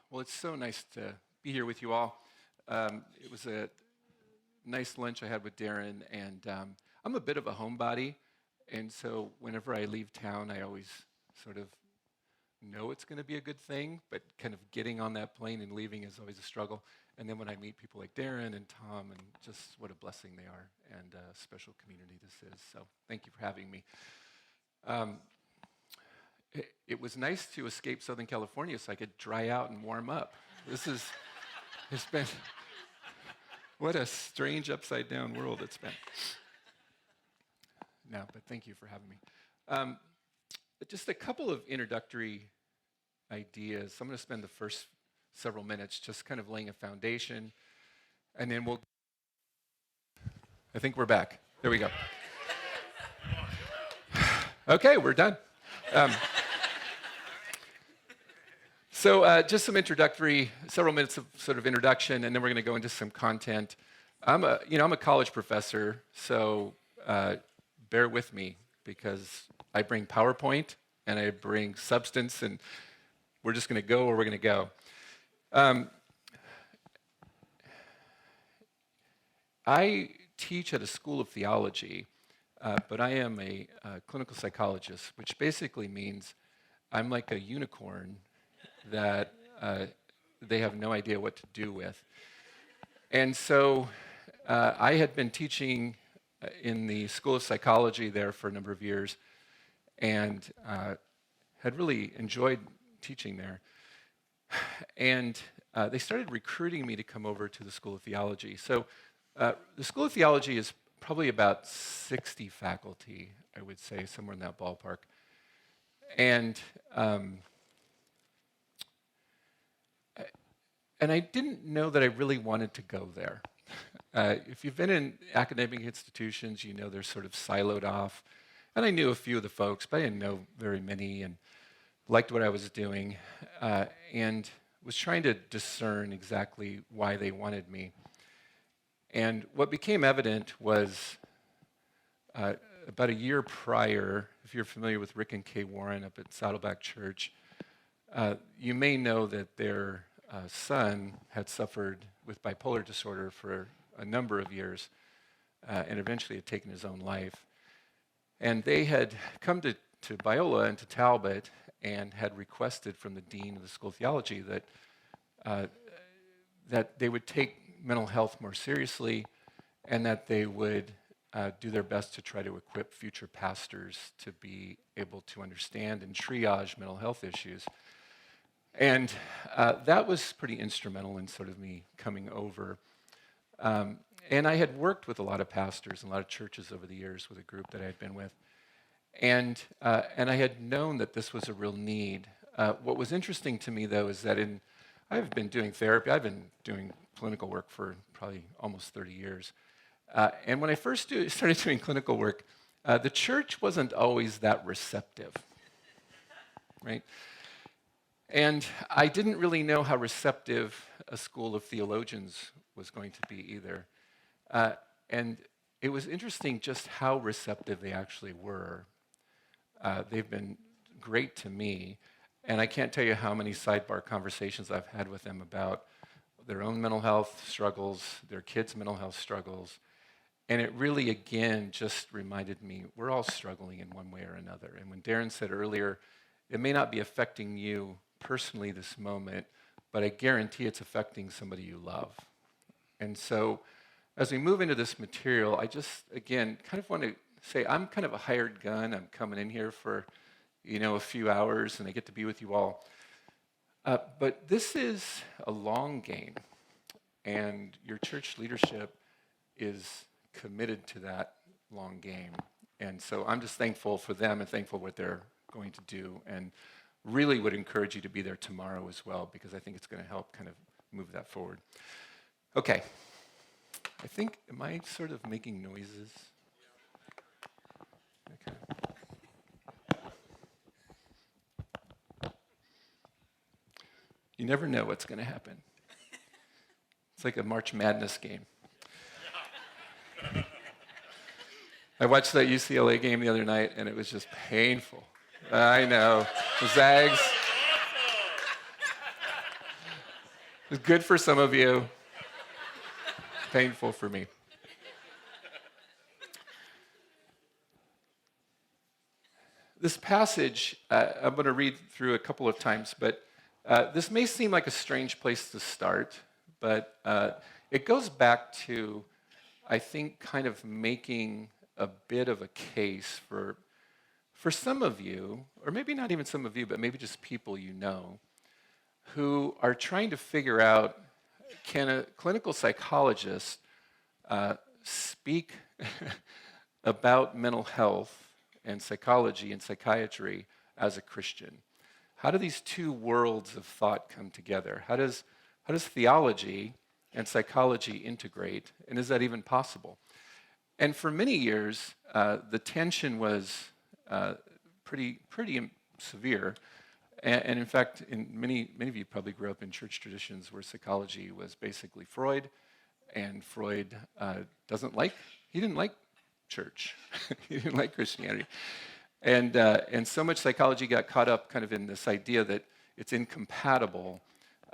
Well, it's so nice to be here with you all. It was a nice lunch I had with Darren, and I'm a bit of a homebody, and so whenever I leave town, I always sort of know it's going to be a good thing, but kind of getting on that plane and leaving is always a struggle. And then when I meet people like Darren and Tom, and just what a blessing they are, and a special community this is. So thank you for having me. Um, it was nice to escape Southern California so I could dry out and warm up. It's been, what a strange upside down world it's been. No, but thank you for having me. Just a couple of introductory ideas. I'm going to spend the first several minutes just kind of laying a foundation, and then I think we're back. There we go. Okay, we're done. So just some introductory, several minutes of sort of introduction, and then we're going to go into some content. I'm a college professor, so bear with me because I bring PowerPoint and I bring substance, and we're just going to go where we're going to go. I teach at a school of theology, but I am a clinical psychologist, which basically means I'm like a unicorn that they have no idea what to do with. And so I had been teaching in the School of Psychology there for a number of years and had really enjoyed teaching there. And they started recruiting me to come over to the School of Theology. So the School of Theology is probably about 60 faculty, I would say, somewhere in that ballpark. And I didn't know that I really wanted to go there. If you've been in academic institutions, you know they're sort of siloed off. And I knew a few of the folks, but I didn't know very many, and liked what I was doing, and was trying to discern exactly why they wanted me. And what became evident was about a year prior, if you're familiar with Rick and Kay Warren up at Saddleback Church, you may know that their son had suffered with bipolar disorder for a number of years and eventually had taken his own life. And they had come to Biola and to Talbot and had requested from the dean of the School of Theology that they would take mental health more seriously and that they would do their best to try to equip future pastors to be able to understand and triage mental health issues. And that was pretty instrumental in sort of me coming over. And I had worked with a lot of pastors and a lot of churches over the years with a group that I had been with. And I had known that this was a real need. What was interesting to me, though, is that I've been doing therapy. I've been doing clinical work for probably almost 30 years. And when I first started doing clinical work, the church wasn't always that receptive, right? And I didn't really know how receptive a school of theologians was going to be either. And it was interesting just how receptive they actually were. They've been great to me, and I can't tell you how many sidebar conversations I've had with them about their own mental health struggles, their kids' mental health struggles, and it really, again, just reminded me we're all struggling in one way or another. And when Darren said earlier, it may not be affecting you personally this moment, but I guarantee it's affecting somebody you love. And so as we move into this material, I just, again, kind of want to say I'm kind of a hired gun. I'm coming in here for, a few hours, and I get to be with you all. But this is a long game, and your church leadership is committed to that long game. And so I'm just thankful for them and thankful what they're going to do, and really would encourage you to be there tomorrow as well, because I think it's going to help kind of move that forward. Okay. I think, am I sort of making noises? Okay. You never know what's going to happen. It's like a March Madness game. I watched that UCLA game the other night, and it was just painful. I know. The Zags. It's good for some of you, painful for me. This passage, I'm going to read through a couple of times, but this may seem like a strange place to start, but it goes back to, I think, kind of making a bit of a case for some of you, or maybe not even some of you, but maybe just people you know, who are trying to figure out, can a clinical psychologist speak about mental health and psychology and psychiatry as a Christian? How do these two worlds of thought come together? How does theology and psychology integrate? And is that even possible? And for many years, the tension was pretty severe. And in fact, many of you probably grew up in church traditions where psychology was basically Freud, and Freud he didn't like church. He didn't like Christianity. And so much psychology got caught up kind of in this idea that it's incompatible,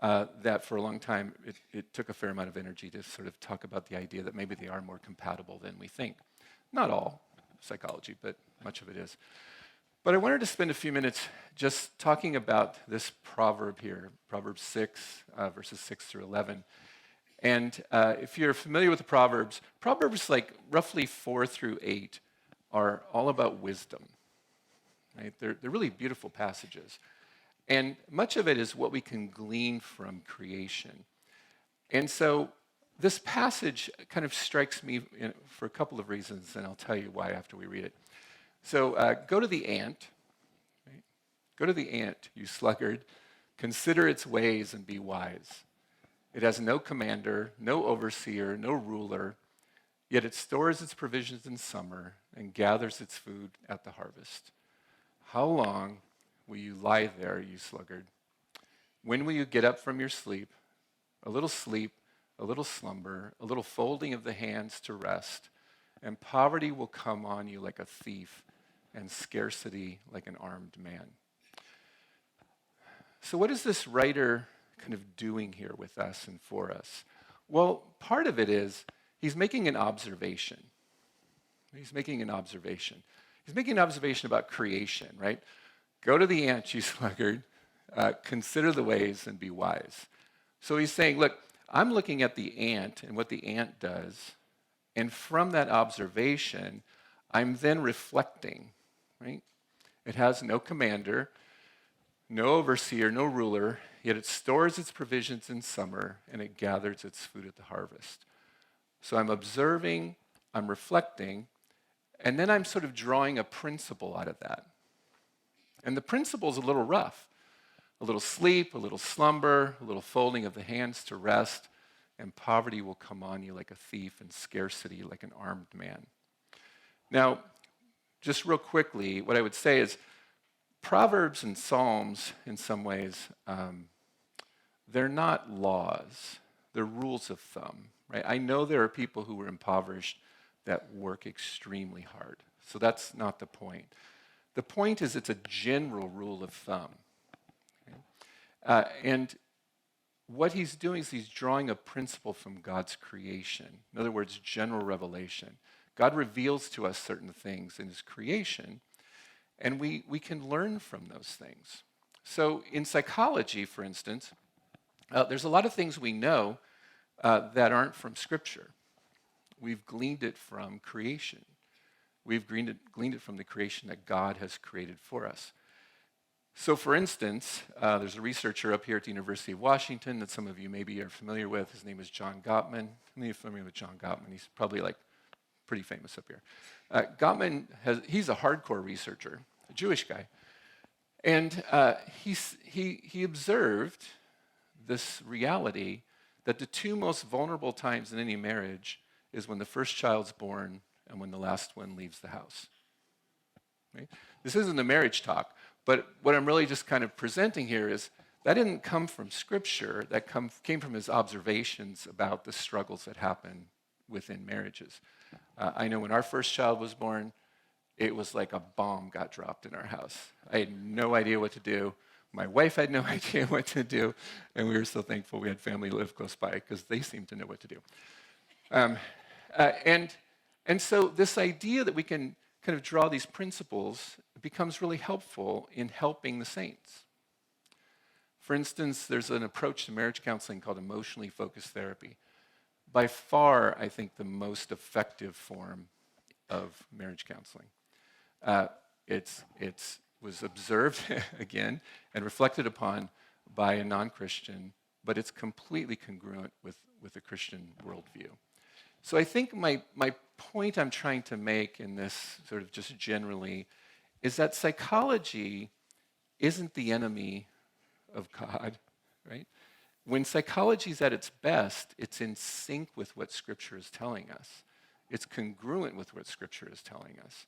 that for a long time it took a fair amount of energy to sort of talk about the idea that maybe they are more compatible than we think. Not all psychology, but much of it is. But I wanted to spend a few minutes just talking about this proverb here, Proverbs 6, verses 6 through 11. And if you're familiar with the Proverbs like roughly 4 through 8 are all about wisdom. Right? They're really beautiful passages. And much of it is what we can glean from creation. And so this passage kind of strikes me for a couple of reasons, and I'll tell you why after we read it. So go to the ant. Right? Go to the ant, you sluggard. Consider its ways and be wise. It has no commander, no overseer, no ruler, yet it stores its provisions in summer and gathers its food at the harvest. How long will you lie there, you sluggard? When will you get up from your sleep, a little slumber, a little folding of the hands to rest, and poverty will come on you like a thief and scarcity like an armed man. So what is this writer kind of doing here with us and for us? Well, part of it is he's making an observation. He's making an observation about creation, right? Go to the ant, you sluggard. Consider the ways and be wise. So he's saying, look, I'm looking at the ant and what the ant does, and from that observation, I'm then reflecting, right? It has no commander, no overseer, no ruler, yet it stores its provisions in summer and it gathers its food at the harvest. So I'm observing, I'm reflecting, and then I'm sort of drawing a principle out of that. And the principle is a little rough. A little sleep, a little slumber, a little folding of the hands to rest, and poverty will come on you like a thief and scarcity like an armed man. Now, just real quickly, what I would say is Proverbs and Psalms, in some ways, they're not laws. They're rules of thumb, right? I know there are people who are impoverished that work extremely hard. So that's not the point. The point is it's a general rule of thumb. And what he's doing is he's drawing a principle from God's creation. In other words, general revelation. God reveals to us certain things in his creation, and we can learn from those things. So in psychology, for instance, there's a lot of things we know that aren't from Scripture. We've gleaned it from creation. We've gleaned it from the creation that God has created for us. So for instance, there's a researcher up here at the University of Washington that some of you maybe are familiar with. His name is John Gottman. How many of you are familiar with John Gottman? He's probably like pretty famous up here. Gottman, he's a hardcore researcher, a Jewish guy. And he observed this reality that the two most vulnerable times in any marriage is when the first child's born and when the last one leaves the house. Right? This isn't a marriage talk. But what I'm really just kind of presenting here is that didn't come from Scripture. That came from his observations about the struggles that happen within marriages. I know when our first child was born, it was like a bomb got dropped in our house. I had no idea what to do. My wife had no idea what to do, and we were so thankful we had family live close by because they seemed to know what to do. Um, and so this idea that we can kind of draw these principles becomes really helpful in helping the saints. For instance, there's an approach to marriage counseling called emotionally focused therapy. By far, I think the most effective form of marriage counseling. It was observed, again, and reflected upon by a non-Christian, but it's completely congruent with a Christian worldview. So I think my point I'm trying to make in this sort of just generally is that psychology isn't the enemy of God, right? When psychology is at its best, it's in sync with what Scripture is telling us. It's congruent with what Scripture is telling us.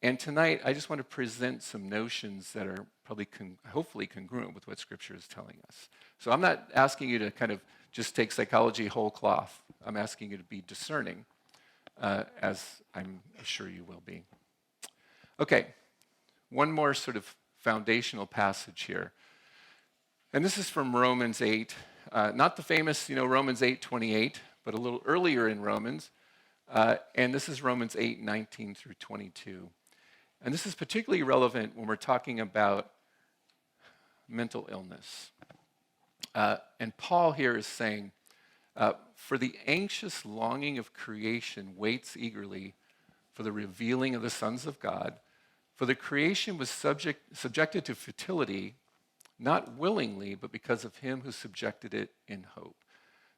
And tonight, I just want to present some notions that are probably hopefully congruent with what Scripture is telling us. So I'm not asking you to kind of just take psychology whole cloth. I'm asking you to be discerning, as I'm sure you will be. Okay, one more sort of foundational passage here. And this is from Romans 8, not the famous, Romans 8:28, but a little earlier in Romans. And this is Romans 8:19 through 22. And this is particularly relevant when we're talking about mental illness. And Paul here is saying, for the anxious longing of creation waits eagerly for the revealing of the sons of God. For the creation was subjected to futility, not willingly, but because of him who subjected it in hope,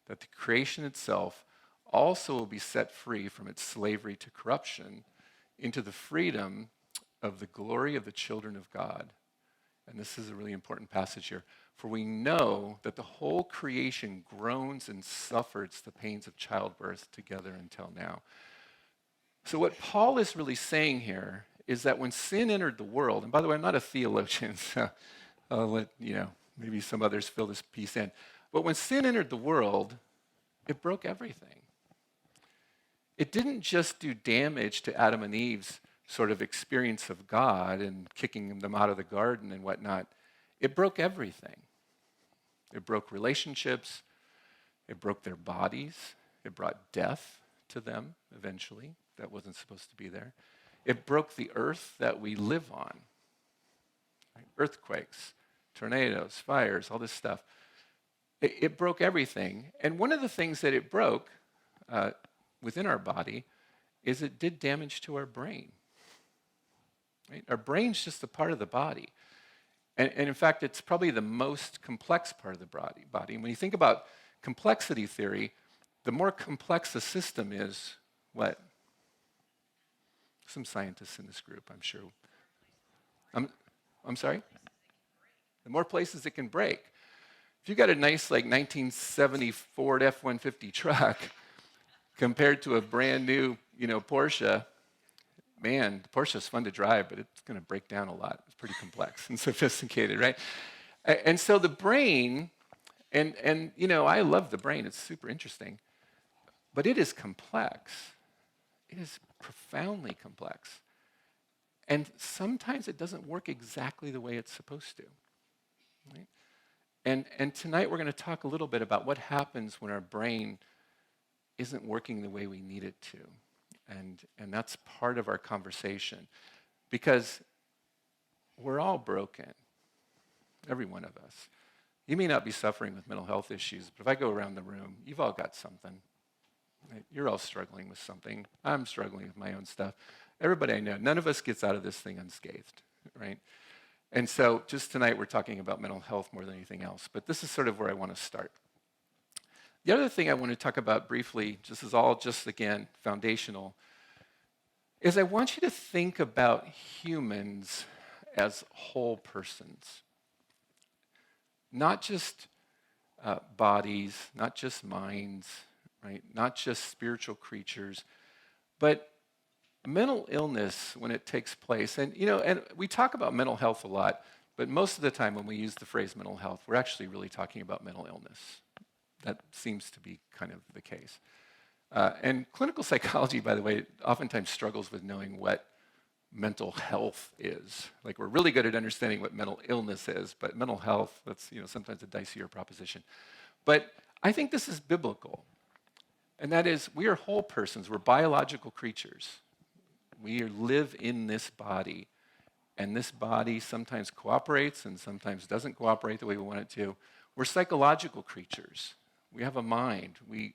that the creation itself also will be set free from its slavery to corruption into the freedom of the glory of the children of God. And this is a really important passage here. For we know that the whole creation groans and suffers the pains of childbirth together until now. So what Paul is really saying here is that when sin entered the world, and by the way, I'm not a theologian, so I'll let, maybe some others fill this piece in. But when sin entered the world, it broke everything. It didn't just do damage to Adam and Eve's sort of experience of God and kicking them out of the garden and whatnot. It broke everything. It broke relationships. It broke their bodies. It brought death to them eventually. That wasn't supposed to be there. It broke the earth that we live on. Right? Earthquakes, tornadoes, fires, all this stuff. It broke everything. And one of the things that it broke within our body is it did damage to our brain. Right? Our brain's just a part of the body. And in fact, it's probably the most complex part of the body. And when you think about complexity theory, the more complex the system is, what? Some scientists in this group, I'm sure. I'm sorry? The more places it can break. If you got a nice, 1970 Ford F-150 truck compared to a brand new, Porsche, man, the Porsche is fun to drive, but it's going to break down a lot. It's pretty complex and sophisticated, right? And so the brain, and I love the brain. It's super interesting. But it is complex. It is profoundly complex. And sometimes it doesn't work exactly the way it's supposed to. Right? And tonight we're going to talk a little bit about what happens when our brain isn't working the way we need it to. And that's part of our conversation. Because we're all broken. Every one of us. You may not be suffering with mental health issues, but if I go around the room, you've all got something. Right? You're all struggling with something. I'm struggling with my own stuff. Everybody I know, none of us gets out of this thing unscathed, right? And so just tonight we're talking about mental health more than anything else, but this is sort of where I want to start. The other thing I want to talk about briefly, again, foundational, is I want you to think about humans as whole persons. Not just bodies, not just minds, right? Not just spiritual creatures, but mental illness when it takes place. And we talk about mental health a lot, but most of the time when we use the phrase mental health, we're actually really talking about mental illness. That seems to be kind of the case. And clinical psychology, by the way, oftentimes struggles with knowing what mental health is. Like, we're really good at understanding what mental illness is, but mental health, that's sometimes a dicier proposition. But I think this is biblical. And that is, we are whole persons. We're biological creatures. We live in this body. And this body sometimes cooperates and sometimes doesn't cooperate the way we want it to. We're psychological creatures. We have a mind. We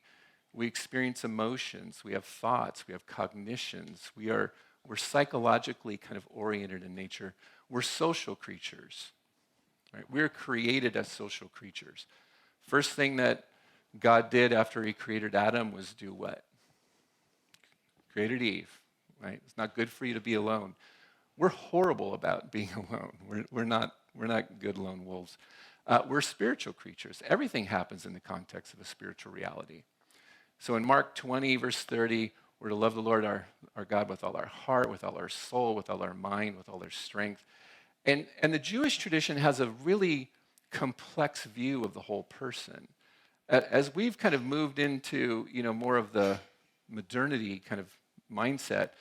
experience emotions. We have thoughts. We have cognitions. We're psychologically kind of oriented in nature. We're social creatures. Right? We're created as social creatures. First thing that God did after he created Adam was do what? Created Eve. Right? It's not good for you to be alone. We're horrible about being alone. We're not good lone wolves. We're spiritual creatures. Everything happens in the context of a spiritual reality. So in Mark 20, verse 30, we're to love the Lord our God with all our heart, with all our soul, with all our mind, with all our strength. And the Jewish tradition has a really complex view of the whole person. As we've kind of moved into more of the modernity kind of mindset,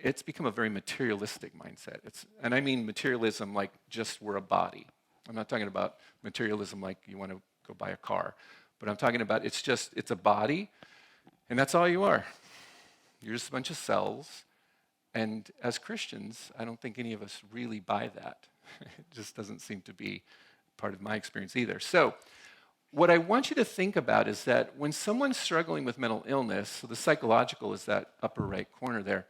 it's become a very materialistic mindset. And I mean materialism like just we're a body. I'm not talking about materialism like you want to go buy a car. But I'm talking about it's a body, and that's all you are. You're just a bunch of cells. And as Christians, I don't think any of us really buy that. It just doesn't seem to be part of my experience either. So what I want you to think about is that when someone's struggling with mental illness, so the psychological is that upper right corner there,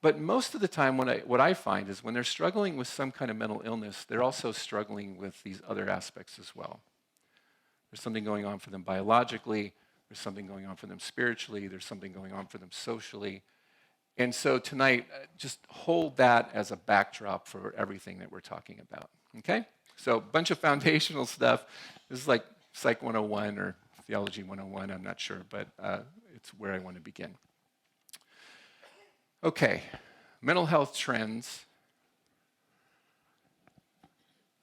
but most of the time what I find is when they're struggling with some kind of mental illness, they're also struggling with these other aspects as well. There's something going on for them biologically, there's something going on for them spiritually, there's something going on for them socially. And so tonight, just hold that as a backdrop for everything that we're talking about, okay? So a bunch of foundational stuff. This is like Psych 101 or Theology 101, I'm not sure, but it's where I want to begin. Okay, mental health trends.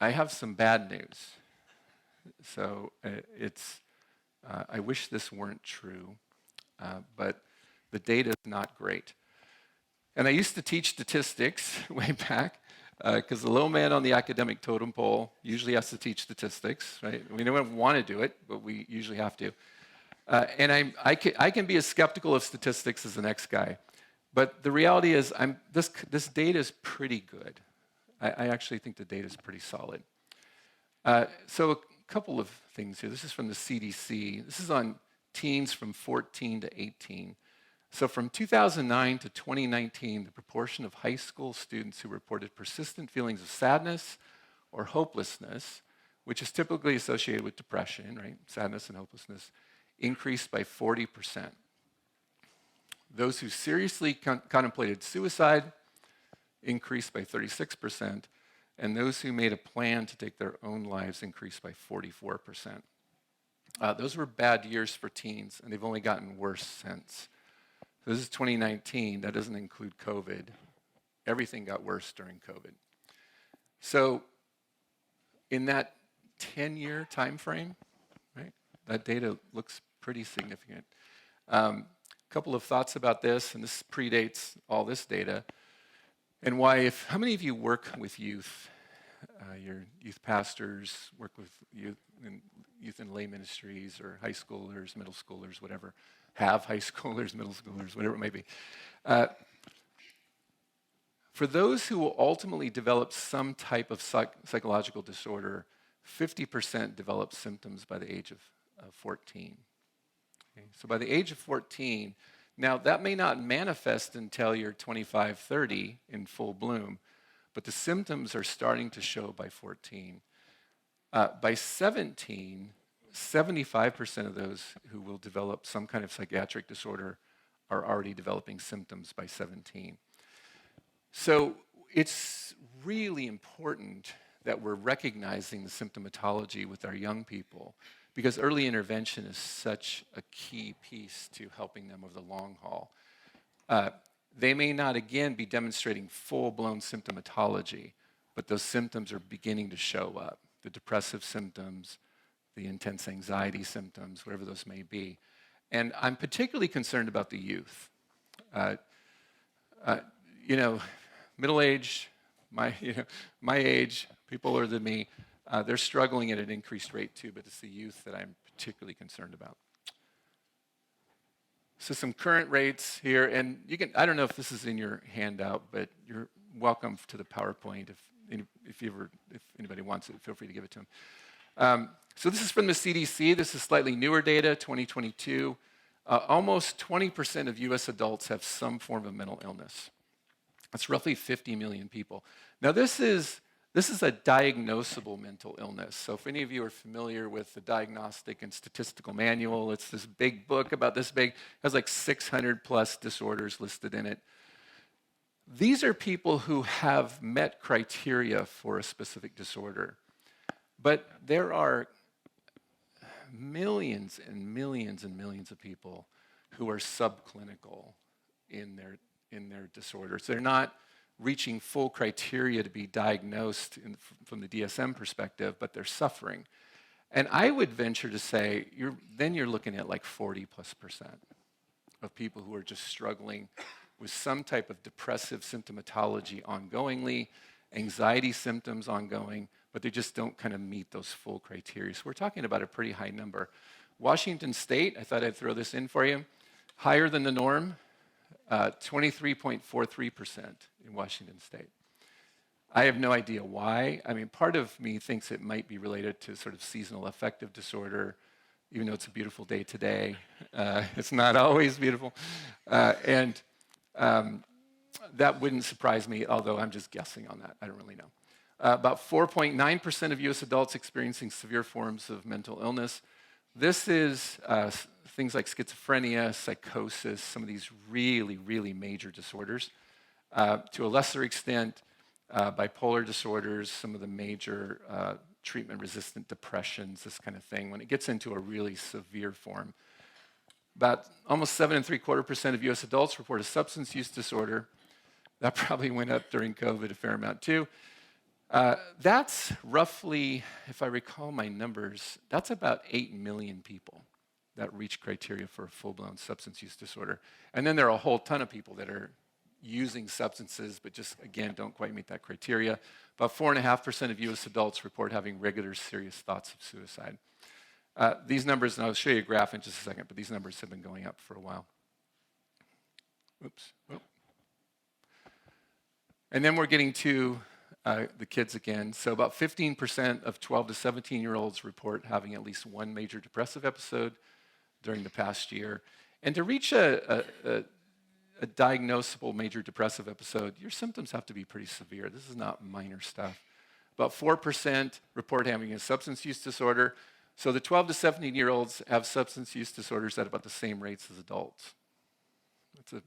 I have some bad news. So I wish this weren't true, but the data is not great. And I used to teach statistics way back, because the low man on the academic totem pole usually has to teach statistics, right? We don't want to do it, but we usually have to. And I can be as skeptical of statistics as the next guy. But the reality is this data is pretty good. I actually think the data is pretty solid. So a couple of things here. This is from the CDC. This is on teens from 14 to 18. So from 2009 to 2019, the proportion of high school students who reported persistent feelings of sadness or hopelessness, which is typically associated with depression, right? Sadness and hopelessness, increased by 40%. Those who seriously contemplated suicide increased by 36%, and those who made a plan to take their own lives increased by 44%. Those were bad years for teens, and they've only gotten worse since. So this is 2019. That doesn't include COVID. Everything got worse during COVID. So in that 10-year time frame, right, that data looks pretty significant. Couple of thoughts about this, and this predates all this data, and why. How many of you work with youth? Your youth pastors, work with youth in lay ministries, or high schoolers, middle schoolers, whatever. Have high schoolers, middle schoolers, whatever it may be. For those who will ultimately develop some type of psychological disorder, 50% develop symptoms by the age of 14. Okay? So by the age of 14, now that may not manifest until you're 25, 30 in full bloom, but the symptoms are starting to show by 14. By 17, 75% of those who will develop some kind of psychiatric disorder are already developing symptoms by 17. So it's really important that we're recognizing the symptomatology with our young people, because early intervention is such a key piece to helping them over the long haul. They may not, again, be demonstrating full-blown symptomatology, but those symptoms are beginning to show up. The depressive symptoms, the intense anxiety symptoms, whatever those may be. And I'm particularly concerned about the youth. middle age, my age, people older than me, they're struggling at an increased rate too, but it's the youth that I'm particularly concerned about. So some current rates here, and you can, I don't know if this is in your handout, but you're welcome to the PowerPoint. If anybody wants it, feel free to give it to them. So this is from the CDC. This is slightly newer data, 2022. Almost 20% of US adults have some form of mental illness. That's roughly 50 million people. Now this is a diagnosable mental illness. So if any of you are familiar with the Diagnostic and Statistical Manual, it's this big book about this big, it has like 600 plus disorders listed in it. These are people who have met criteria for a specific disorder, but there are millions and millions and millions of people who are subclinical in their disorders. They're not reaching full criteria to be diagnosed from the DSM perspective, but they're suffering. And I would venture to say, you're looking at like 40+% of people who are just struggling with some type of depressive symptomatology ongoingly, anxiety symptoms ongoing, but they just don't kind of meet those full criteria. So we're talking about a pretty high number. Washington State, I thought I'd throw this in for you, higher than the norm, 23.43% in Washington State. I have no idea why. I mean, part of me thinks it might be related to sort of seasonal affective disorder, even though it's a beautiful day today. It's not always beautiful. And that wouldn't surprise me, although I'm just guessing on that. I don't really know. About 4.9% of US adults experiencing severe forms of mental illness. This is things like schizophrenia, psychosis, some of these really, really major disorders. To a lesser extent, bipolar disorders, some of the major treatment-resistant depressions, this kind of thing, when it gets into a really severe form. About almost 7.75% of US adults report a substance use disorder. That probably went up during COVID a fair amount too. That's roughly, if I recall my numbers, that's about 8 million people that reach criteria for a full-blown substance use disorder. And then there are a whole ton of people that are using substances, but just, again, don't quite meet that criteria. About 4.5% of US adults report having regular serious thoughts of suicide. These numbers, and I'll show you a graph in just a second, but these numbers have been going up for a while. Oops. Oh. And then we're getting to the kids again. So about 15% of 12 to 17-year-olds report having at least one major depressive episode during the past year. And to reach a diagnosable major depressive episode, your symptoms have to be pretty severe. This is not minor stuff. About 4% report having a substance use disorder. So the 12 to 17-year-olds have substance use disorders at about the same rates as adults. That's,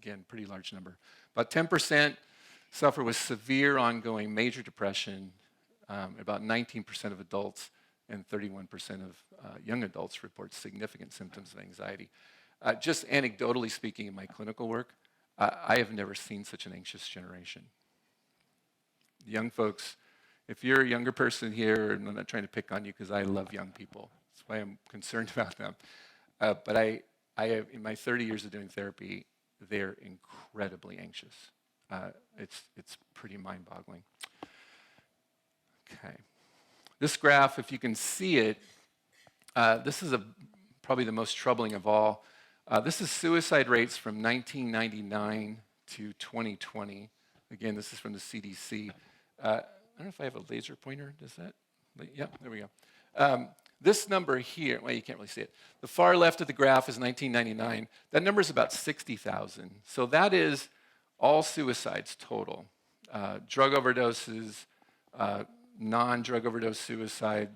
again, pretty large number. About 10% suffer with severe ongoing major depression. About 19% of adults and 31% of young adults report significant symptoms of anxiety. Just anecdotally speaking in my clinical work, I have never seen such an anxious generation. Young folks, if you're a younger person here, and I'm not trying to pick on you because I love young people. That's why I'm concerned about them. But I have, in my 30 years of doing therapy, they're incredibly anxious. It's pretty mind-boggling. Okay. This graph, if you can see it, this is probably the most troubling of all. This is suicide rates from 1999 to 2020. Again, this is from the CDC. I don't know if I have a laser pointer. Does that? Yeah, there we go. This number here, well, you can't really see it. The far left of the graph is 1999. That number is about 60,000. So that is all suicides total. Drug overdoses, non-drug overdose suicide,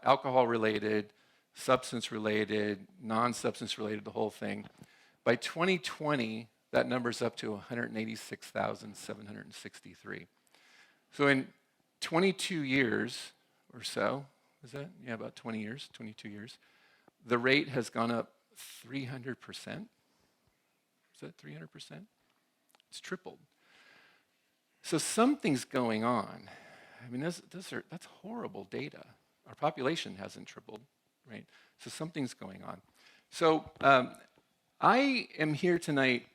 alcohol-related, substance-related, non-substance-related, the whole thing. By 2020, that number's up to 186,763. So in 22 years or so, is that? Yeah, about 20 years, 22 years. The rate has gone up 300%. Is that 300%? It's tripled. So something's going on. I mean, that's horrible data. Our population hasn't tripled, right? So something's going on. So I am here tonight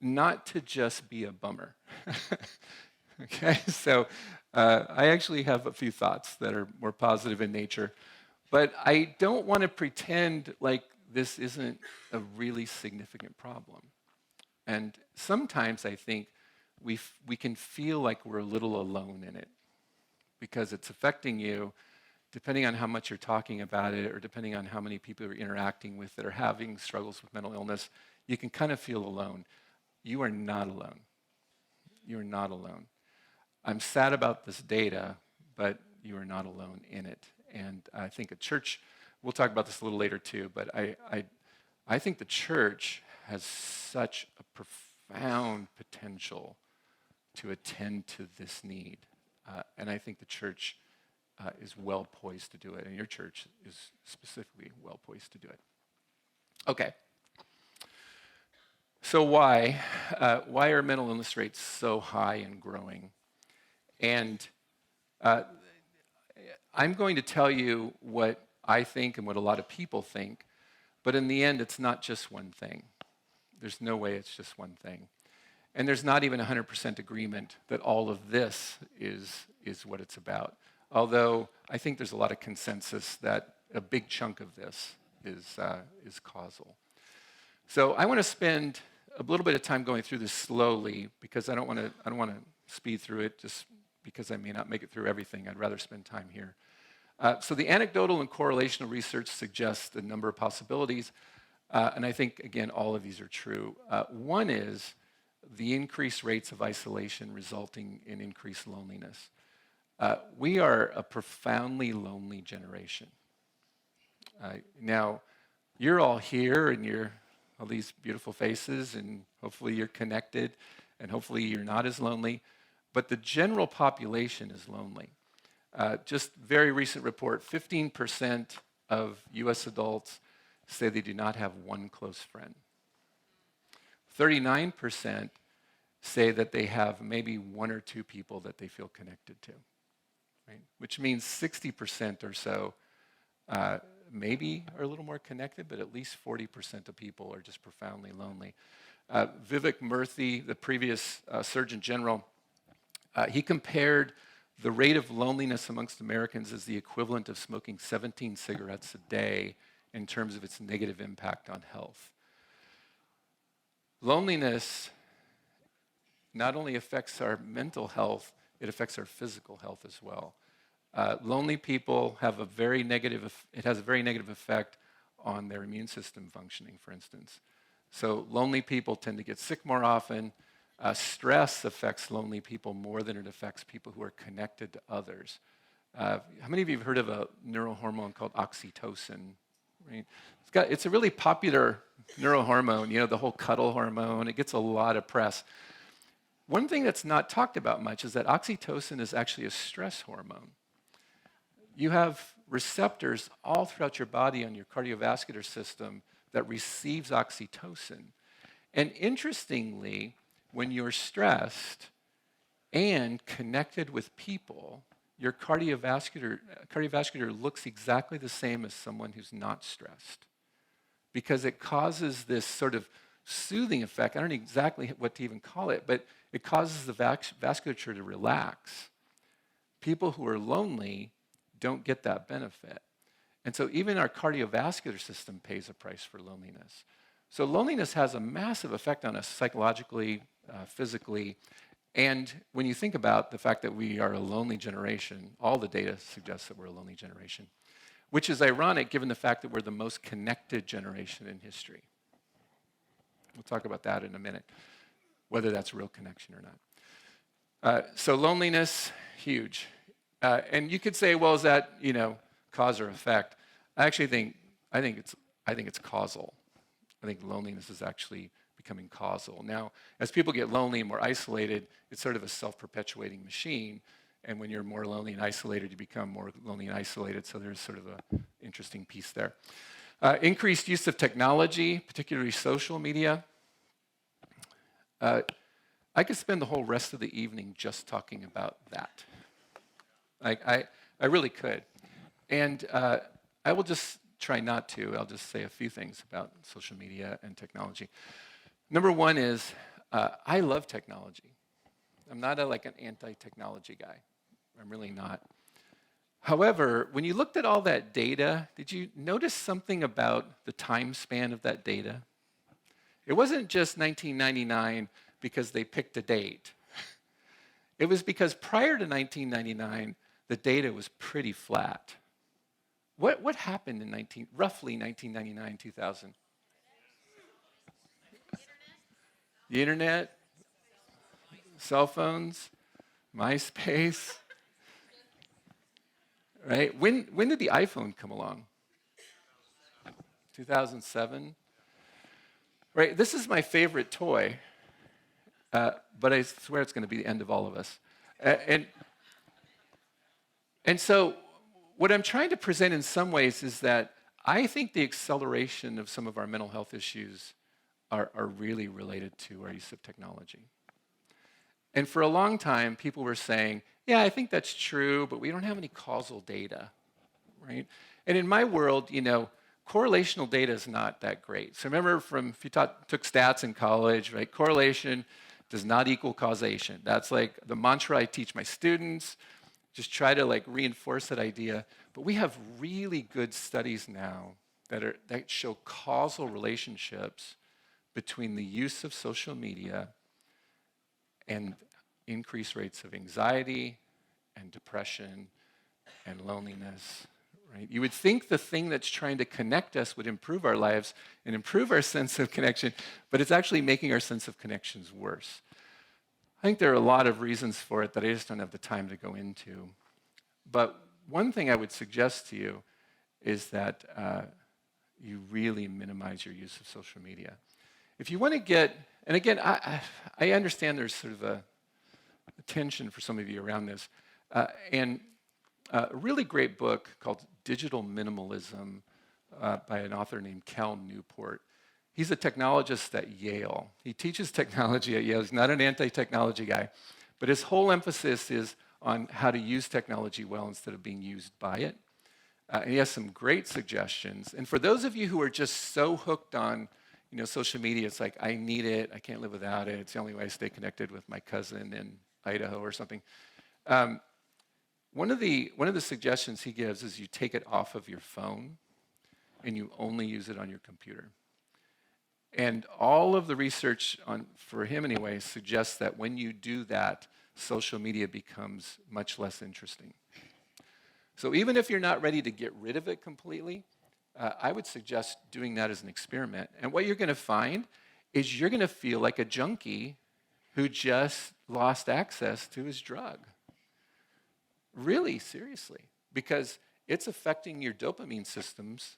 not to just be a bummer. Okay, so I actually have a few thoughts that are more positive in nature, but I don't want to pretend like this isn't a really significant problem. And sometimes I think we can feel like we're a little alone in it because it's affecting you depending on how much you're talking about it or depending on how many people you're interacting with that are having struggles with mental illness. You can kind of feel alone. You are not alone. You are not alone. I'm sad about this data, but you are not alone in it. And I think a church, we'll talk about this a little later too, but I think the church has such a profound potential to attend to this need. And I think the church is well poised to do it, and your church is specifically well poised to do it. Okay. So why are mental illness rates so high and growing? And I'm going to tell you what I think and what a lot of people think, but in the end, it's not just one thing. There's no way it's just one thing. And there's not even 100% agreement that all of this is what it's about. Although I think there's a lot of consensus that a big chunk of this is causal. So I want to spend a little bit of time going through this slowly because I don't want to speed through it just because I may not make it through everything. I'd rather spend time here. So the anecdotal and correlational research suggests a number of possibilities, and I think, again, all of these are true. One is the increased rates of isolation resulting in increased loneliness. We are a profoundly lonely generation. Now, you're all here, and you're all these beautiful faces, and hopefully you're connected, and hopefully you're not as lonely, but the general population is lonely. Just very recent report, 15% of US adults say they do not have one close friend. 39% say that they have maybe one or two people that they feel connected to, right? Which means 60% or so maybe are a little more connected, but at least 40% of people are just profoundly lonely. Vivek Murthy, the previous Surgeon General, he compared the rate of loneliness amongst Americans as the equivalent of smoking 17 cigarettes a day in terms of its negative impact on health. Loneliness not only affects our mental health, it affects our physical health as well. Lonely people have a very negative effect on their immune system functioning, for instance. So lonely people tend to get sick more often. Stress affects lonely people more than it affects people who are connected to others. How many of you have heard of a neurohormone called oxytocin? Right? It's a really popular neurohormone, the whole cuddle hormone. It gets a lot of press. One thing that's not talked about much is that oxytocin is actually a stress hormone. You have receptors all throughout your body on your cardiovascular system that receives oxytocin. And interestingly, when you're stressed and connected with people, your cardiovascular looks exactly the same as someone who's not stressed because it causes this sort of soothing effect. I don't know exactly what to even call it, but it causes the vasculature to relax. People who are lonely don't get that benefit. And so even our cardiovascular system pays a price for loneliness. So loneliness has a massive effect on us psychologically, physically, and when you think about the fact that we are a lonely generation, all the data suggests that we're a lonely generation, which is ironic given the fact that we're the most connected generation in history. We'll talk about that in a minute, whether that's real connection or not. So loneliness, huge. And you could say, well, is that, cause or effect? I think it's causal. I think loneliness is actually becoming causal. Now, as people get lonely and more isolated, it's sort of a self-perpetuating machine. And when you're more lonely and isolated, you become more lonely and isolated. So there's sort of an interesting piece there. Increased use of technology, particularly social media. I could spend the whole rest of the evening just talking about that. I really could. And I will just try not to. I'll just say a few things about social media and technology. Number one is I love technology. I'm not like an anti-technology guy. I'm really not. However, when you looked at all that data, did you notice something about the time span of that data? It wasn't just 1999 because they picked a date. It was because prior to 1999, the data was pretty flat. What happened in roughly 1999, 2000? The internet, cell phones, MySpace, right? When did the iPhone come along? 2007? Right, this is my favorite toy, but I swear it's going to be the end of all of us. And so what I'm trying to present in some ways is that I think the acceleration of some of our mental health issues are really related to our use of technology. And for a long time, people were saying, yeah, I think that's true, but we don't have any causal data, right? And in my world, correlational data is not that great. So remember if you took stats in college, right? Correlation does not equal causation. That's like the mantra I teach my students. Just try to reinforce that idea. But we have really good studies now that show causal relationships between the use of social media and increased rates of anxiety and depression and loneliness. Right? You would think the thing that's trying to connect us would improve our lives and improve our sense of connection, but it's actually making our sense of connections worse. I think there are a lot of reasons for it that I just don't have the time to go into. But one thing I would suggest to you is that you really minimize your use of social media. If you want to get, and again, I understand there's sort of a tension for some of you around this, and a really great book called Digital Minimalism by an author named Cal Newport. He's a technologist at Yale. He teaches technology at Yale. He's not an anti-technology guy, but his whole emphasis is on how to use technology well instead of being used by it. And he has some great suggestions. And for those of you who are just so hooked on social media, it's like, I need it, I can't live without it, it's the only way I stay connected with my cousin in Idaho or something. One of the suggestions he gives is you take it off of your phone and you only use it on your computer. And all of the research for him anyway, suggests that when you do that, social media becomes much less interesting. So even if you're not ready to get rid of it completely, I would suggest doing that as an experiment. And what you're going to find is you're going to feel like a junkie who just lost access to his drug. Really, seriously. Because it's affecting your dopamine systems,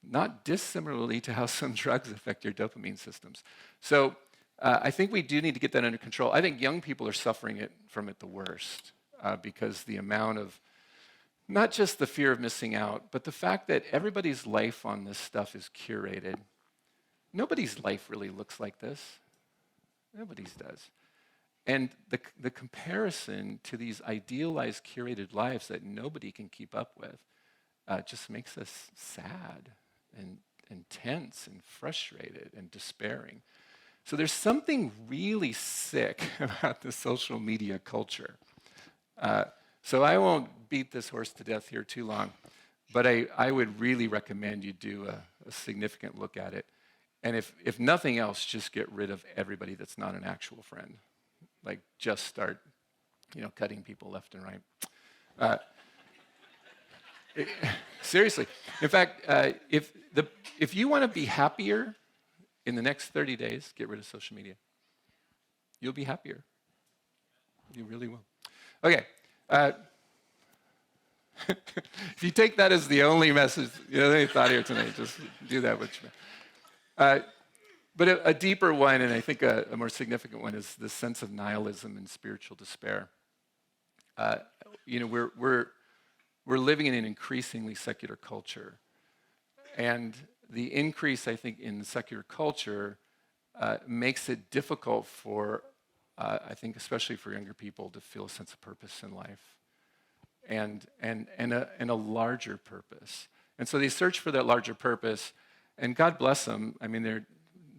not dissimilarly to how some drugs affect your dopamine systems. So I think we do need to get that under control. I think young people are suffering from it the worst because the amount of, not just the fear of missing out, but the fact that everybody's life on this stuff is curated. Nobody's life really looks like this. Nobody's does. And the comparison to these idealized, curated lives that nobody can keep up with just makes us sad and tense and frustrated and despairing. So there's something really sick about the social media culture. So I won't beat this horse to death here too long, but I would really recommend you do a significant look at it. And if nothing else, just get rid of everybody that's not an actual friend. Like just start, cutting people left and right. Seriously. In fact, if you want to be happier in the next 30 days, get rid of social media. You'll be happier. You really will. Okay. If you take that as the only message, any thought here tonight, just do that. But a deeper one, and I think a more significant one, is the sense of nihilism and spiritual despair. We're living in an increasingly secular culture, and the increase, I think, in the secular culture makes it difficult for, I think, especially for younger people, to feel a sense of purpose in life, and a larger purpose. And so they search for that larger purpose, and God bless them. I mean,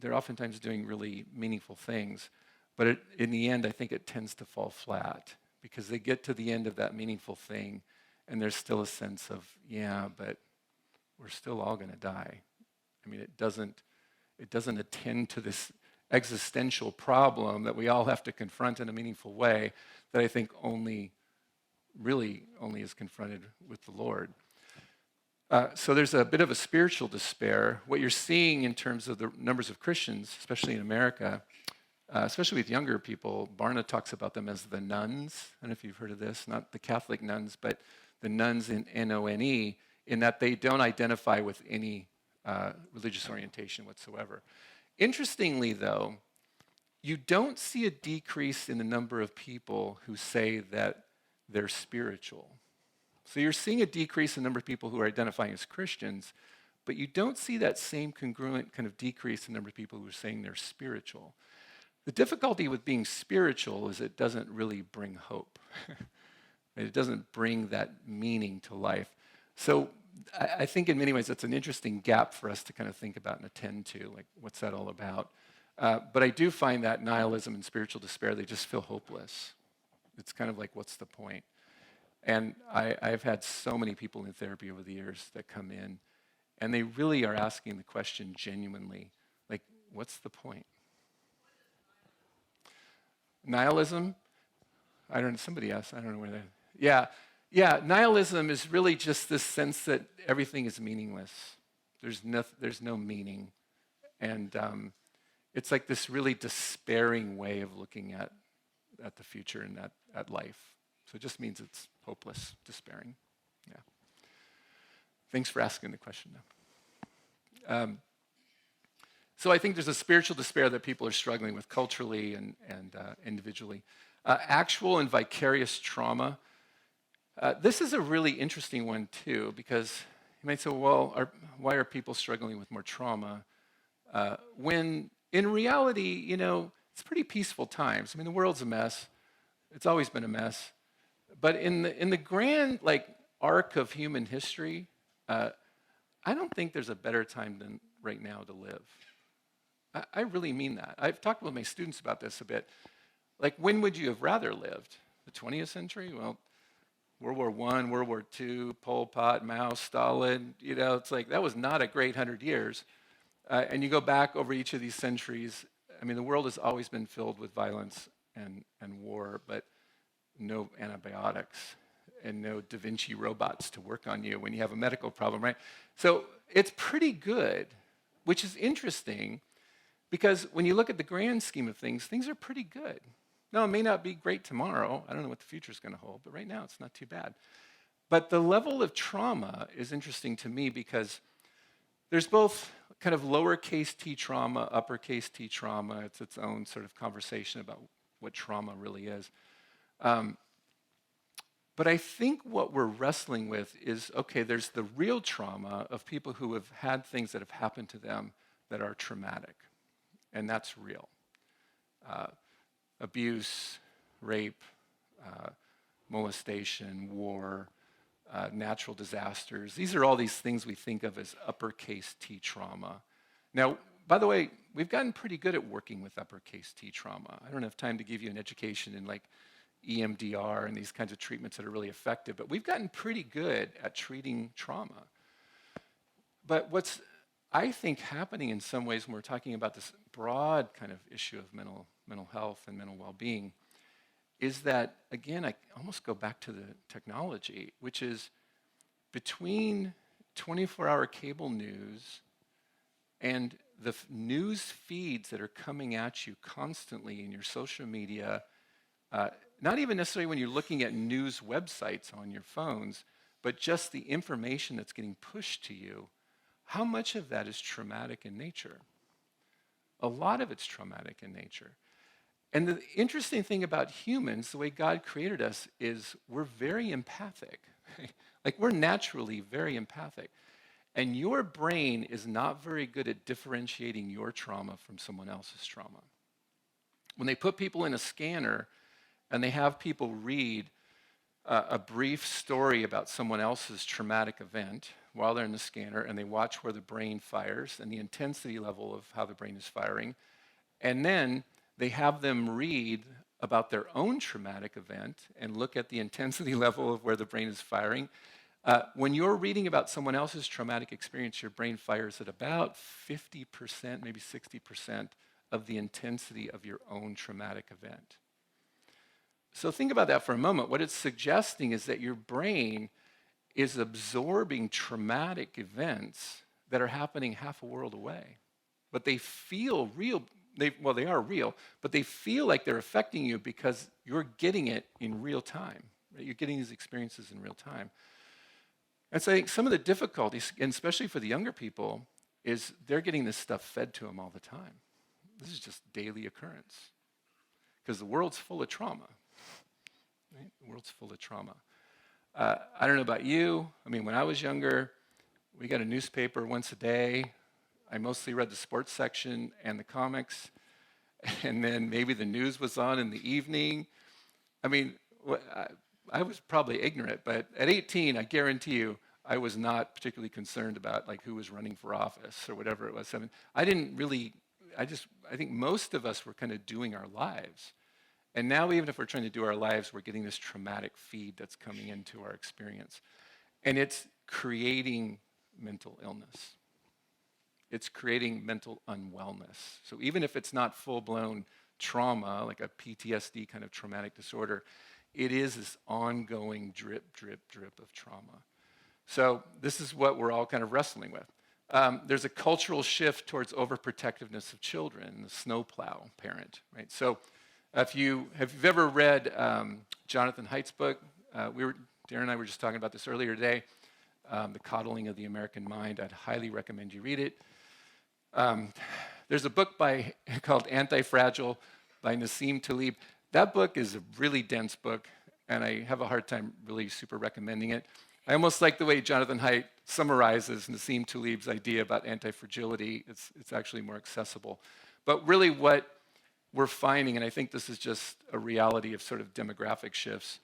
they're oftentimes doing really meaningful things. But in the end, I think it tends to fall flat because they get to the end of that meaningful thing and there's still a sense of, yeah, but we're still all going to die. I mean, it doesn't attend to this existential problem that we all have to confront in a meaningful way that I think really only is confronted with the Lord. So there's a bit of a spiritual despair. What you're seeing in terms of the numbers of Christians, especially in America, especially with younger people, Barna talks about them as the nuns. I don't know if you've heard of this, not the Catholic nuns, but the nuns in N-O-N-E, in that they don't identify with any religious orientation whatsoever. Interestingly, though, you don't see a decrease in the number of people who say that they're spiritual. So you're seeing a decrease in the number of people who are identifying as Christians, but you don't see that same congruent kind of decrease in the number of people who are saying they're spiritual. The difficulty with being spiritual is it doesn't really bring hope. It doesn't bring that meaning to life. So I think in many ways that's an interesting gap for us to kind of think about and attend to, like what's that all about? But I do find that nihilism and spiritual despair, they just feel hopeless. It's kind of like, what's the point? And I've had so many people in therapy over the years that come in, and they really are asking the question genuinely, like, what's the point? Nihilism? I don't know, somebody asked, I don't know where that, yeah, nihilism is really just this sense that everything is meaningless. There's no meaning. And it's like this really despairing way of looking at the future and at life. So it just means it's hopeless, despairing. Yeah. Thanks for asking the question, though. So I think there's a spiritual despair that people are struggling with culturally and individually. Actual and vicarious trauma. This is a really interesting one, too, because you might say, well, why are people struggling with more trauma? When in reality, it's pretty peaceful times. I mean, the world's a mess. It's always been a mess. But in the grand arc of human history, I don't think there's a better time than right now to live. I really mean that. I've talked with my students about this a bit. Like, when would you have rather lived? The 20th century? Well, World War I, World War II, Pol Pot, Mao, Stalin, it's like that was not a great 100 years. And you go back over each of these centuries, I mean, the world has always been filled with violence and war, but no antibiotics and no Da Vinci robots to work on you when you have a medical problem, right? So it's pretty good, which is interesting because when you look at the grand scheme of things are pretty good. Now, it may not be great tomorrow. I don't know what the future is going to hold, but right now it's not too bad. But the level of trauma is interesting to me because there's both kind of lowercase t trauma, uppercase T trauma. It's its own sort of conversation about what trauma really is. But I think what we're wrestling with is, okay, there's the real trauma of people who have had things that have happened to them that are traumatic, and that's real. Abuse, rape, molestation, war, natural disasters. These are all these things we think of as uppercase T trauma. Now, by the way, we've gotten pretty good at working with uppercase T trauma. I don't have time to give you an education in EMDR and these kinds of treatments that are really effective, but we've gotten pretty good at treating trauma. But what's, I think, happening in some ways when we're talking about this broad kind of issue of mental health and mental well-being is that, again, I almost go back to the technology, which is between 24-hour cable news and the news feeds that are coming at you constantly in your social media, not even necessarily when you're looking at news websites on your phones, but just the information that's getting pushed to you, how much of that is traumatic in nature? A lot of it's traumatic in nature. And the interesting thing about humans, the way God created us, is we're very empathic. We're naturally very empathic. And your brain is not very good at differentiating your trauma from someone else's trauma. When they put people in a scanner and they have people read a brief story about someone else's traumatic event while they're in the scanner, and they watch where the brain fires and the intensity level of how the brain is firing. And then they have them read about their own traumatic event and look at the intensity level of where the brain is firing. When you're reading about someone else's traumatic experience, your brain fires at about 50%, maybe 60% of the intensity of your own traumatic event. So think about that for a moment. What it's suggesting is that your brain is absorbing traumatic events that are happening half a world away. But they feel real. They are real, but they feel like they're affecting you because you're getting it in real time. Right? You're getting these experiences in real time. And so I think some of the difficulties, and especially for the younger people, is they're getting this stuff fed to them all the time. This is just daily occurrence. Because the world's full of trauma. Right? The world's full of trauma. I don't know about you. I mean, when I was younger, we got a newspaper once a day. I mostly read the sports section and the comics. And then maybe the news was on in the evening. I mean, I was probably ignorant, but at 18, I guarantee you, I was not particularly concerned about like who was running for office or whatever it was. I mean, I think most of us were kind of doing our lives. And now even if we're trying to do our lives, we're getting this traumatic feed that's coming into our experience. And it's creating mental illness. It's creating mental unwellness. So even if it's not full-blown trauma, like a PTSD kind of traumatic disorder, it is this ongoing drip, drip, drip of trauma. So this is what we're all kind of wrestling with. There's a cultural shift towards overprotectiveness of children, the snowplow parent, right? So if you've ever read Jonathan Haidt's book, Darren and I were just talking about this earlier today, The Coddling of the American Mind. I'd highly recommend you read it. There's a book called Anti-Fragile by Nassim Taleb. That book is a really dense book, and I have a hard time really super recommending it. I almost like the way Jonathan Haidt summarizes Nassim Taleb's idea about anti-fragility. It's actually more accessible. But really what we're finding, and I think this is just a reality of sort of demographic shifts,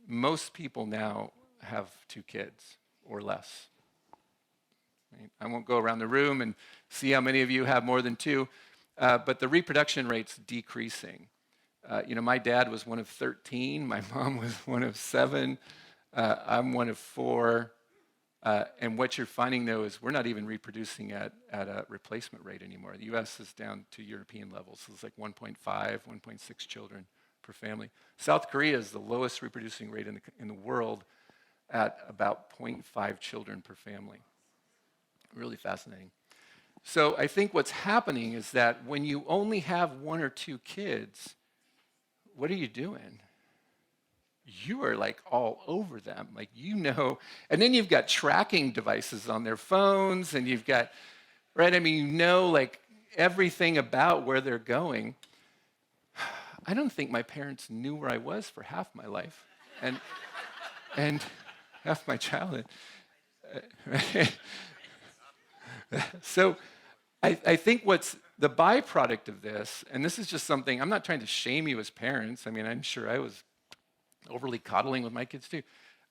most people now have 2 kids or less. Right? I won't go around the room and see how many of you have more than 2, but the reproduction rate's decreasing. My dad was one of 13. My mom was one of 7. I'm one of 4. And what you're finding, though, is we're not even reproducing at a replacement rate anymore. The U.S. is down to European levels. So it's like 1.5, 1.6 children per family. South Korea is the lowest reproducing rate in the world at about 0.5 children per family. Really fascinating. So I think what's happening is that when you only have 1 or 2 kids, what are you doing? You are like all over them, like and then you've got tracking devices on their phones, and you've got, right, I mean, like everything about where they're going. I don't think my parents knew where I was for half my life and half my childhood. So I think what's the byproduct of this, and this is just something, I'm not trying to shame you as parents. I mean, I'm sure I was overly coddling with my kids too.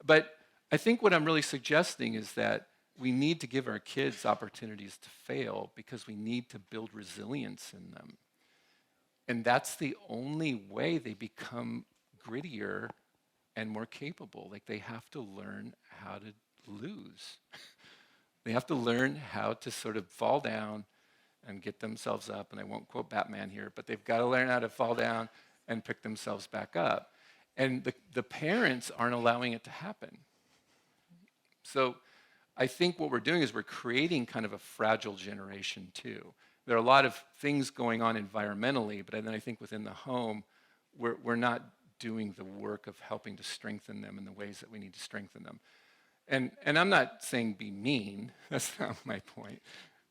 But I think what I'm really suggesting is that we need to give our kids opportunities to fail because we need to build resilience in them. And that's the only way they become grittier and more capable. Like they have to learn how to lose. They have to learn how to sort of fall down and get themselves up. And I won't quote Batman here, but they've got to learn how to fall down and pick themselves back up. And the parents aren't allowing it to happen. So I think what we're doing is we're creating kind of a fragile generation too. There are a lot of things going on environmentally, but then I think within the home, we're not doing the work of helping to strengthen them in the ways that we need to strengthen them. And I'm not saying be mean. That's not my point,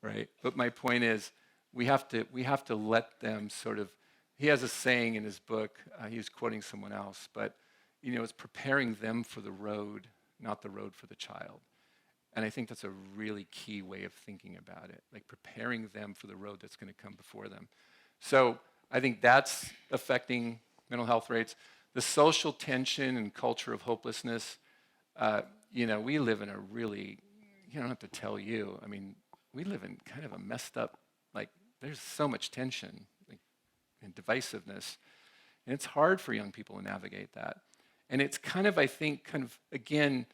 right? But my point is we have to let them sort of. He has a saying in his book. He was quoting someone else, but it's preparing them for the road, not the road for the child. And I think that's a really key way of thinking about it, like preparing them for the road that's going to come before them. So I think that's affecting mental health rates. The social tension and culture of hopelessness, we live in a really, you don't have to tell you, I mean, we live in kind of a messed up, like, there's so much tension and divisiveness, and it's hard for young people to navigate that. And it's kind of, I think, again,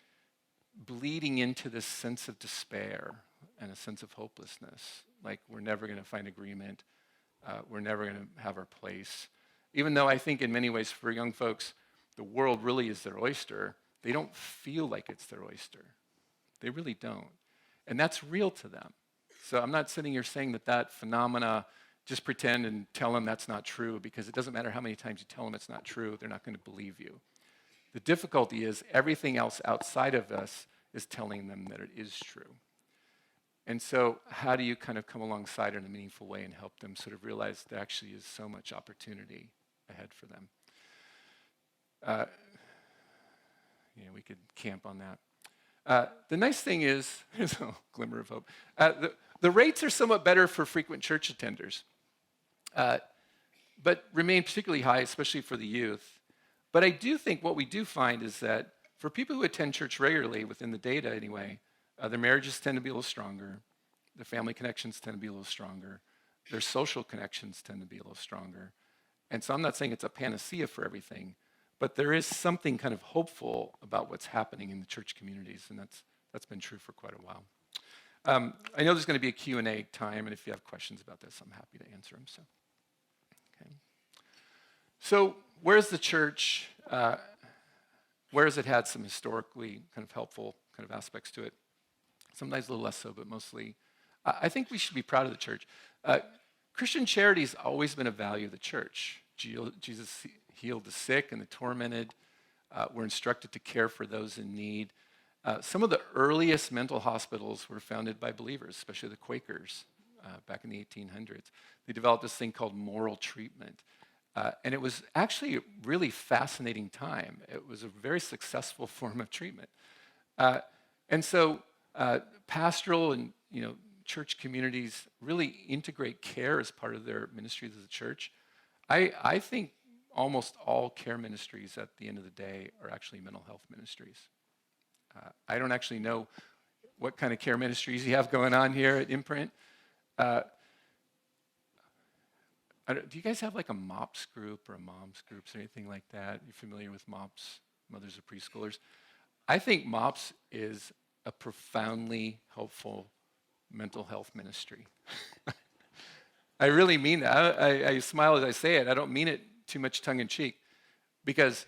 bleeding into this sense of despair and a sense of hopelessness. Like, we're never going to find agreement. We're never going to have our place. Even though I think in many ways for young folks, the world really is their oyster, they don't feel like it's their oyster. They really don't. And that's real to them. So I'm not sitting here saying that phenomena, just pretend and tell them that's not true, because it doesn't matter how many times you tell them it's not true, they're not going to believe you. The difficulty is everything else outside of us is telling them that it is true. And so how do you kind of come alongside in a meaningful way and help them sort of realize there actually is so much opportunity ahead for them? We could camp on that. The nice thing is, there's a glimmer of hope. The rates are somewhat better for frequent church attenders, but remain particularly high, especially for the youth. But I do think what we do find is that for people who attend church regularly, within the data anyway, their marriages tend to be a little stronger, their family connections tend to be a little stronger, their social connections tend to be a little stronger. And so I'm not saying it's a panacea for everything, but there is something kind of hopeful about what's happening in the church communities, and that's been true for quite a while. I know there's going to be a Q&A time, and if you have questions about this, I'm happy to answer them. So where's the church? Where has it had some historically kind of helpful kind of aspects to it? Sometimes a little less so, but mostly. I think we should be proud of the church. Christian charity has always been a value of the church. Jesus healed the sick and the tormented. We're instructed to care for those in need. Some of the earliest mental hospitals were founded by believers, especially the Quakers back in the 1800s. They developed this thing called moral treatment. And it was actually a really fascinating time. It was a very successful form of treatment. And so pastoral and church communities really integrate care as part of their ministries as a church. I think almost all care ministries at the end of the day are actually mental health ministries. I don't actually know what kind of care ministries you have going on here at Imprint. Do you guys have like a MOPS group or a moms groups or anything like that? You familiar with MOPS, Mothers of Preschoolers? I think MOPS is a profoundly helpful mental health ministry. I really mean that. I smile as I say it. I don't mean it too much tongue in cheek, because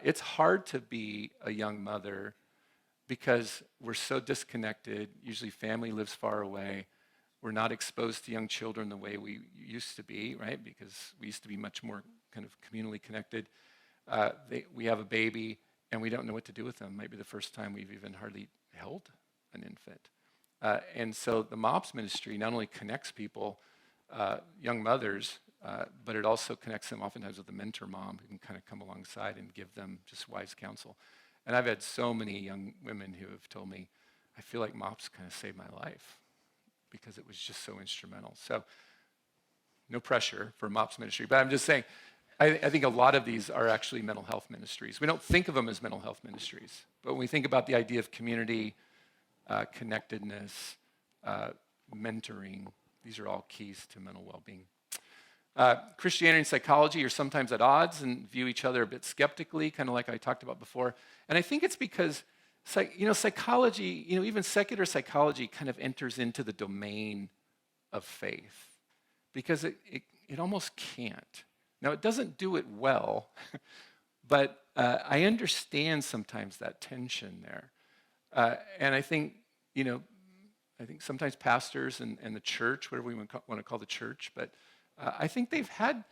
it's hard to be a young mother because we're so disconnected. Usually family lives far away. We're not exposed to young children the way we used to be, right? Because we used to be much more kind of communally connected. We have a baby and we don't know what to do with them. Might be the first time we've even hardly held an infant. And so the MOPS ministry not only connects people, young mothers, but it also connects them oftentimes with a mentor mom who can kind of come alongside and give them just wise counsel. And I've had so many young women who have told me, I feel like MOPS kind of saved my life, because it was just so instrumental. So no pressure for MOPS ministry, but I'm just saying, I think a lot of these are actually mental health ministries. We don't think of them as mental health ministries, but when we think about the idea of community, connectedness, mentoring, these are all keys to mental well-being. Christianity and psychology are sometimes at odds and view each other a bit skeptically, kind of like I talked about before. And I think it's because psychology, even secular psychology kind of enters into the domain of faith, because it almost can't. Now, it doesn't do it well, but I understand sometimes that tension there. And I think sometimes pastors and the church, whatever we want to call the church, but I think they've had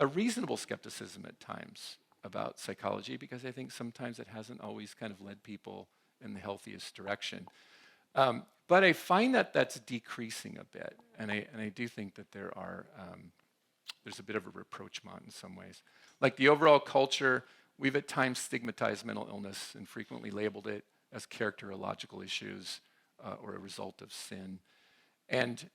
a reasonable skepticism at times about psychology, because I think sometimes it hasn't always kind of led people in the healthiest direction. But I find that that's decreasing a bit, and I do think that there's a bit of a rapprochement in some ways. Like the overall culture, we've at times stigmatized mental illness and frequently labeled it as characterological issues or a result of sin. And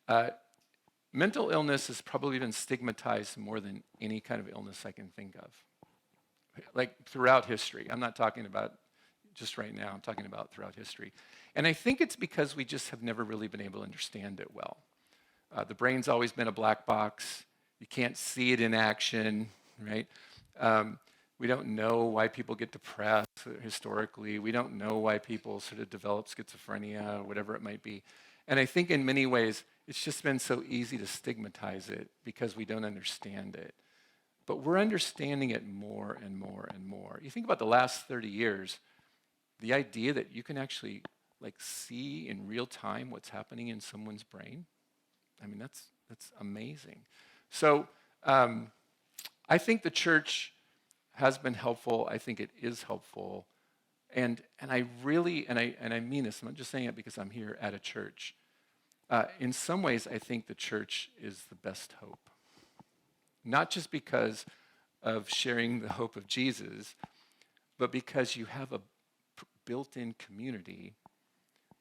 mental illness has probably been stigmatized more than any kind of illness I can think of. like throughout history. I'm not talking about just right now, I'm talking about throughout history. And I think it's because we just have never really been able to understand it well. The brain's always been a black box. You can't see it in action, right? We don't know why people get depressed historically. We don't know why people sort of develop schizophrenia, whatever it might be. And I think in many ways, it's just been so easy to stigmatize it because we don't understand it. But we're understanding it more and more and more. You think about the last 30 years, the idea that you can actually like see in real time what's happening in someone's brain, I mean, that's amazing. So I think the church has been helpful. I think it is helpful. And I really, and I mean this, I'm not just saying it because I'm here at a church. In some ways, I think the church is the best hope. Not just because of sharing the hope of Jesus, but because you have a built-in community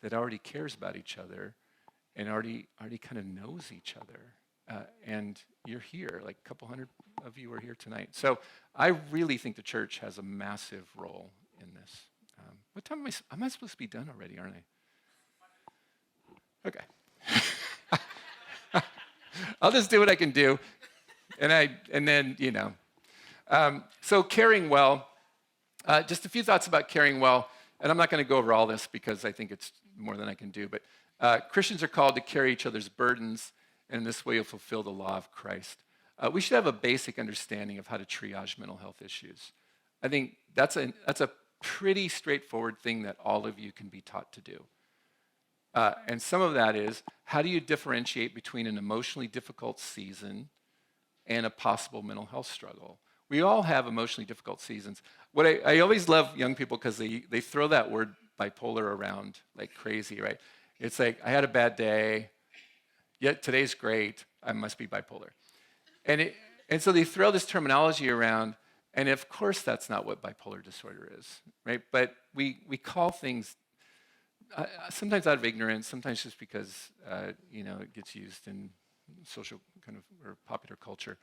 that already cares about each other and already kind of knows each other. And you're here, like a couple hundred of you are here tonight. So I really think the church has a massive role in this. What time am I supposed to be done already, aren't I? Okay. I'll just do what I can do. And then, you know. So caring well, just a few thoughts about caring well. And I'm not going to go over all this because I think it's more than I can do. But Christians are called to carry each other's burdens, and in this way you'll fulfill the law of Christ. We should have a basic understanding of how to triage mental health issues. I think that's a pretty straightforward thing that all of you can be taught to do. And some of that is, how do you differentiate between an emotionally difficult season and a possible mental health struggle? We all have emotionally difficult seasons. What I always love young people because they throw that word bipolar around like crazy, right? It's like, I had a bad day, yet today's great, I must be bipolar. And so they throw this terminology around, and of course that's not what bipolar disorder is, right? But we call things, sometimes out of ignorance, sometimes just because, it gets used in social kind of or popular culture.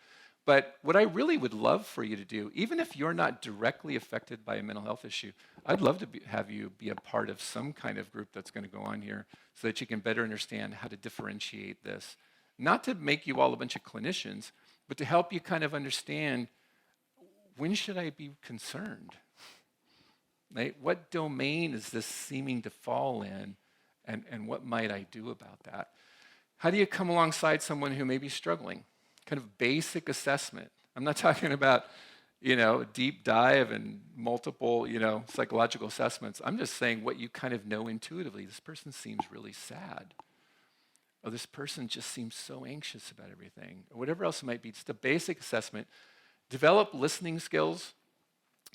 But what I really would love for you to do, even if you're not directly affected by a mental health issue, I'd love to have you be a part of some kind of group that's going to go on here so that you can better understand how to differentiate this. Not to make you all a bunch of clinicians, but to help you kind of understand, when should I be concerned? Right? What domain is this seeming to fall in, and what might I do about that? How do you come alongside someone who may be struggling? Kind of basic assessment. I'm not talking about, deep dive and multiple, psychological assessments. I'm just saying what you kind of know intuitively. This person seems really sad. Or this person just seems so anxious about everything. Or whatever else it might be. Just a basic assessment. Develop listening skills.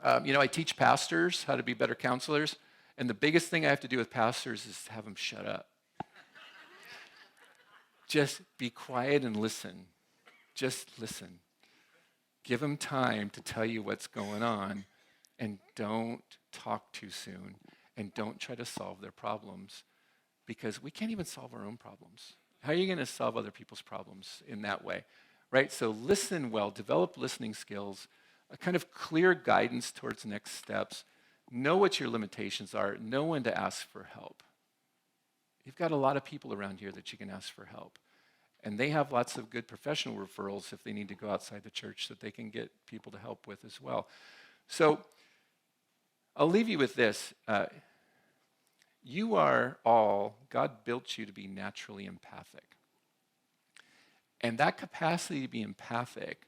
I teach pastors how to be better counselors. And the biggest thing I have to do with pastors is to have them shut up. Just be quiet and listen. Just listen. Give them time to tell you what's going on, and don't talk too soon, and don't try to solve their problems, because we can't even solve our own problems. How are you going to solve other people's problems in that way, right? So listen well, develop listening skills, a kind of clear guidance towards next steps, know what your limitations are, know when to ask for help. You've got a lot of people around here that you can ask for help. And they have lots of good professional referrals if they need to go outside the church that they can get people to help with as well. So I'll leave you with this. You are all, God built you to be naturally empathic. And that capacity to be empathic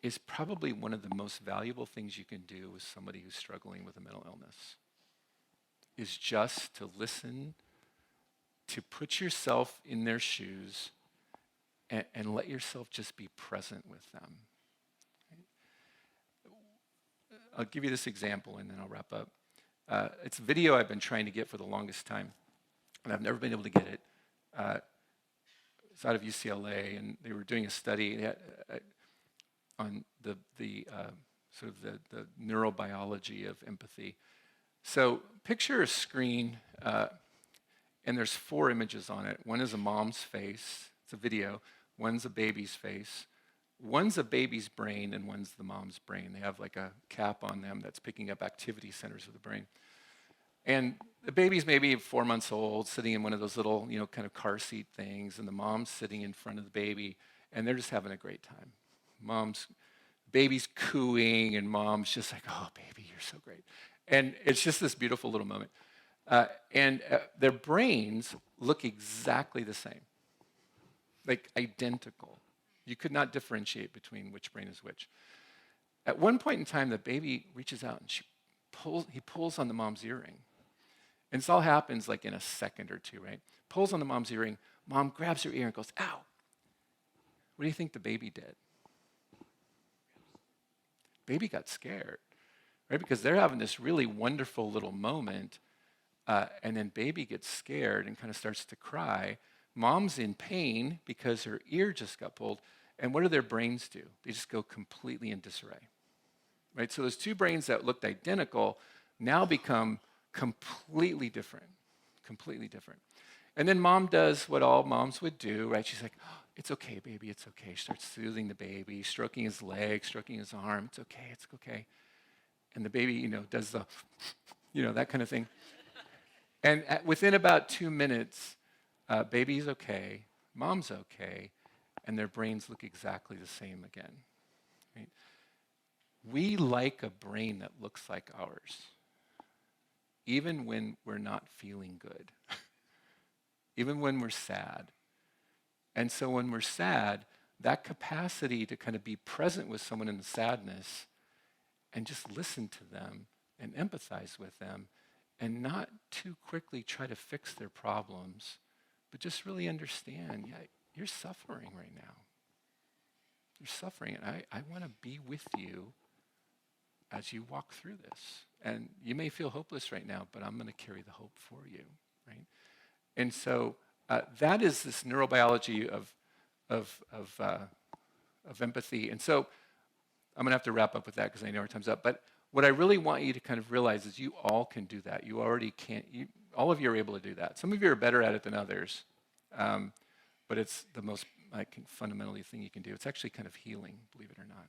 is probably one of the most valuable things you can do with somebody who's struggling with a mental illness, is just to listen, to put yourself in their shoes, and let yourself just be present with them. I'll give you this example and then I'll wrap up. It's a video I've been trying to get for the longest time, and I've never been able to get it. It's out of UCLA, and they were doing a study on the neurobiology of empathy. So picture a screen, and there's 4 images on it. One is a mom's face. It's a video. One's a baby's face. One's a baby's brain and one's the mom's brain. They have like a cap on them that's picking up activity centers of the brain. And the baby's maybe 4 months old, sitting in one of those little, kind of car seat things, and the mom's sitting in front of the baby, and they're just having a great time. Baby's cooing, and mom's just like, oh, baby, you're so great. And it's just this beautiful little moment. And their brains look exactly the same, like identical. You could not differentiate between which brain is which. At one point in time, the baby reaches out and he pulls on the mom's earring. And this all happens like in a second or two, right? Pulls on the mom's earring. Mom grabs her ear and goes, ow. What do you think the baby did? Baby got scared, right? Because they're having this really wonderful little moment, and then baby gets scared and kind of starts to cry. Mom's in pain because her ear just got pulled. And what do their brains do? They just go completely in disarray, right? So those two brains that looked identical now become completely different. And then mom does what all moms would do, right? She's like, oh, it's okay, baby, it's okay. She starts soothing the baby, stroking his leg, stroking his arm. It's okay. And the baby, does the, that kind of thing. And within about 2 minutes, baby's okay, mom's okay, and their brains look exactly the same again. Right? We like a brain that looks like ours, even when we're not feeling good, even when we're sad. And so when we're sad, that capacity to kind of be present with someone in the sadness and just listen to them and empathize with them and not too quickly try to fix their problems, but just really understand, yeah, you're suffering right now. You're suffering, and I want to be with you as you walk through this. And you may feel hopeless right now, but I'm going to carry the hope for you, right? And so that is this neurobiology of empathy. And so I'm going to have to wrap up with that because I know our time's up. But what I really want you to kind of realize is you all can do that. You already can. All of you are able to do that. Some of you are better at it than others, but it's the most fundamentally thing you can do. It's actually kind of healing, believe it or not.